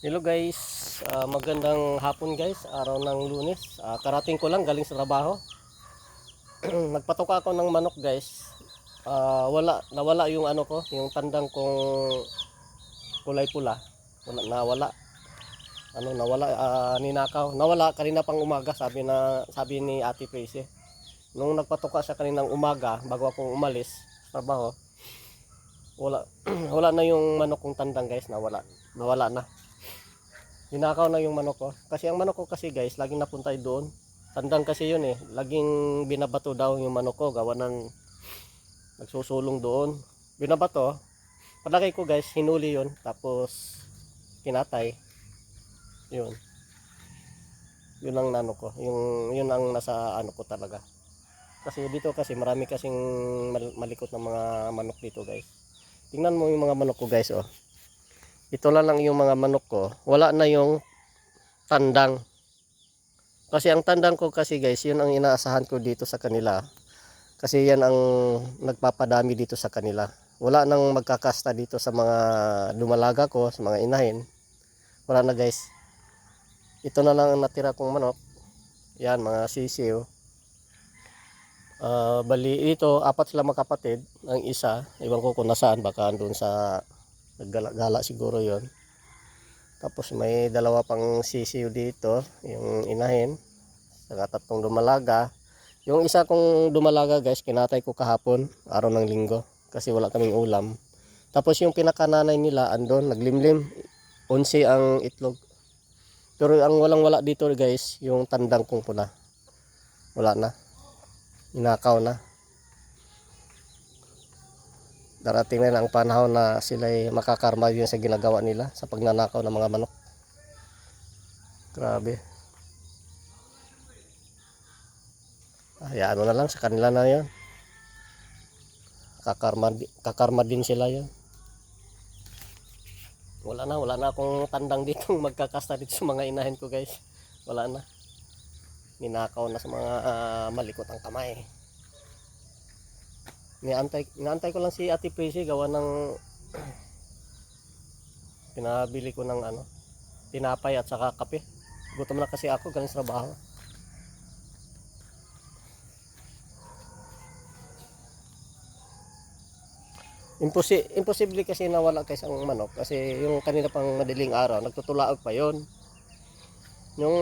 Hello guys, magandang hapon guys, araw ng Lunes. Karating ko lang galing sa trabaho. Nagpatoka ako ng manok guys. Nawala yung ano ko, yung tandang kong kulay pula. Nawala. Nawala, ninakaw. Nawala kanina pang umaga, sabi ni Ate Tracy. Nung nagpatoka siya kaninang umaga bago akong umalis sa trabaho, wala wala na yung manok kong tandang guys, Nawala na. Ninakaw na yung manok ko. Kasi ang manok ko kasi guys, laging napunta doon. Tandang kasi yun eh. Laging binabato daw yung manok ko. Gawa ng nagsusulong doon. Binabato. Palagay ko guys, hinuli yun. Tapos kinatay. Yun. Yun ang ano ko. Yun ang nasa ano ko talaga. Kasi dito kasi marami kasing malikot na mga manok dito guys. Tingnan mo yung mga manok ko guys oh. Ito lang yung mga manok ko. Wala na yung tandang. Kasi ang tandang ko kasi guys, yun ang inaasahan ko dito sa kanila. Kasi yan ang nagpapadami dito sa kanila. Wala nang magkakasta dito sa mga dumalaga ko, sa mga inahin. Wala na guys. Ito na lang ang natira kong manok. Yan, mga sisiw. Bali ito, apat sila magkapatid. Ang isa, iwan ko kung nasaan, baka doon sa naggala siguro yon. Tapos may dalawa pang sisiw dito, yung inahin. Saka tatlong dumalaga. Yung isa kong dumalaga guys, kinatay ko kahapon, araw ng linggo. Kasi wala kaming ulam. Tapos yung pinakananay nila, andon, naglimlim. 11 ang itlog. Pero ang walang wala dito guys, yung tandang kong pula. Wala na. Inakaw na. Darating na ang panahon na sila'y makakarma yun sa ginagawa nila sa pagnanakaw ng mga manok. Grabe. Hayaan mo na lang sa kanila na yan. Kakarma din sila yan. Wala na akong tandang dito magkakasta dito sa mga inahin ko guys. Wala na. Ninakaw na sa mga malikot ang kamay. Inaantay ko lang si Ate Prissy gawa ng pinabili ko ng tinapay at saka kape. Gutom na kasi ako galing sa trabaho. Imposible kasi nawala kay isang manok kasi yung kanina pang madaling araw nagtutulaog pa yon. Yung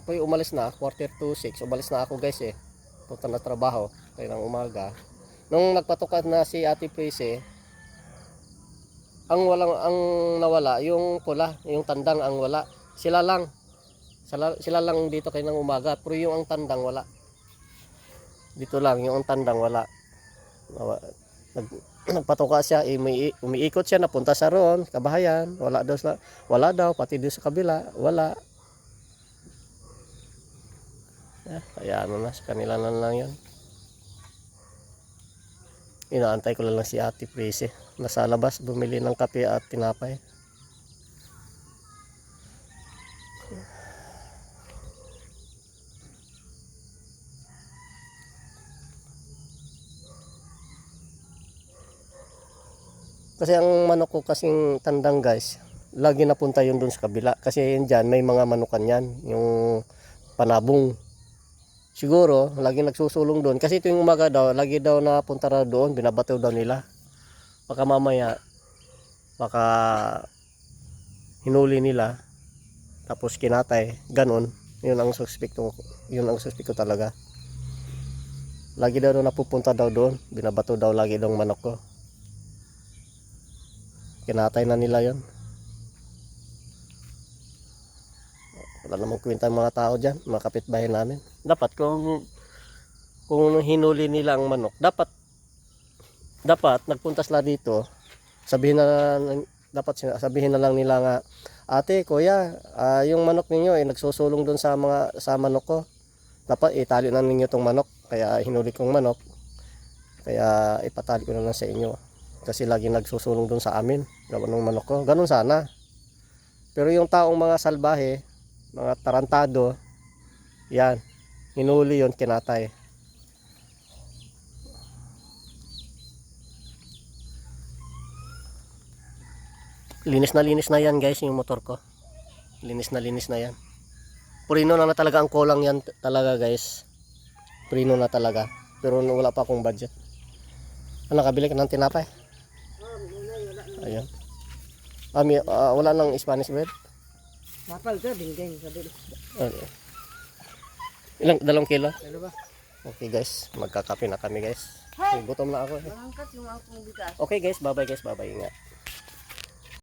ako'y umalis na 5:45 umalis na ako guys eh. Punta na trabaho kaya ng umaga. Nung nagpatukan na si Ate Prissy, ang nawala yung pula, yung tandang ang wala. Sila lang dito kay ng umaga, pero yung ang tandang wala. Dito lang yung ang tandang wala. Nagpatuka siya, umiikot siya, napunta sa roon, kabahayan, wala daw, pati doon sa kabila, wala. Kaya na sa kanila na lang yan. Inaantay ko lang si Ate Prissy. Nasa labas, bumili ng kape at tinapay. Kasi ang manok ko kasing tandang guys, lagi napunta yun dun sa kabila. Kasi yun dyan, may mga manukan yan. Yung panabong. Siguro, lagi nagsusulong doon. Kasi tuwing umaga daw, lagi daw napunta na doon, binabato daw nila. Baka mamaya, baka hinuli nila, tapos kinatay, ganon. Yun ang suspect ko talaga. Lagi daw napupunta daw doon, binabato daw lagi daw manok ko. Kinatay na nila yon. Wala namang kwenta ang mga tao dyan, mga kapitbahay namin. Dapat kung hinuli nila ang manok, dapat nagpunta sila dito. Sabihin na lang nila nga, ate, kuya, yung manok ninyo nagsusulong doon sa manok ko. Dapat itali na ninyo tong manok. Kaya hinuli kong manok. Kaya ipatali ko na lang sa inyo. Kasi lagi nagsusulong doon sa amin. Gawa ng manok ko. Ganun sana. Pero yung taong mga salbahe, mga tarantado, yan. Hinuli yon, kinatay. Linis na yan guys yung motor ko. Linis na yan. Purino na talaga ang kulang yan talaga guys. Purino na talaga. Pero wala pa akong budget. Ano, kabili ka ng tinapay? Ayan. Wala nang Spanish bread? Kapal ka, dinggeng. Okay. Ilang, 2 kilo? Dalawa. Okay guys, magkakape na kami guys. Gutom na ako. Malangkat yung akong bigas. Okay guys, bye bye guys, bye bye. Ingat.